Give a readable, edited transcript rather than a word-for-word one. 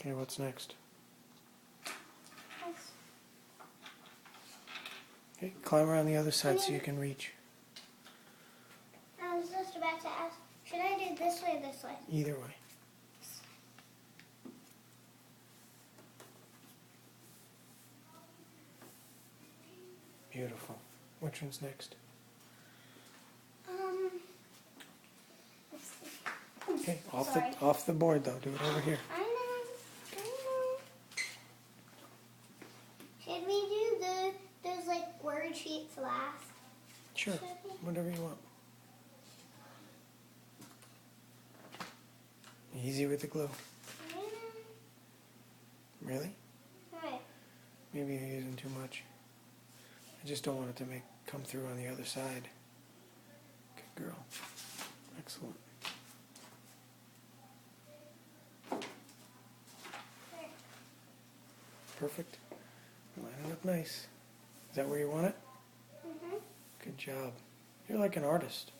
Okay, what's next? Okay, climb around the other side so you can reach. I was just about to ask, should I do this way or this way? Either way. Beautiful. Which one's next? Let's see. Okay, Sorry. off the board though. Do it over here. I know. Should we do those like word sheets last? Sure, whatever you want. Easy with the glue. Really? Right. Maybe you're using too much. I just don't want it to come through on the other side. Good girl. Excellent. Perfect. Line it up nice. Is that where you want it? Mm-hmm. Good job. You're like an artist.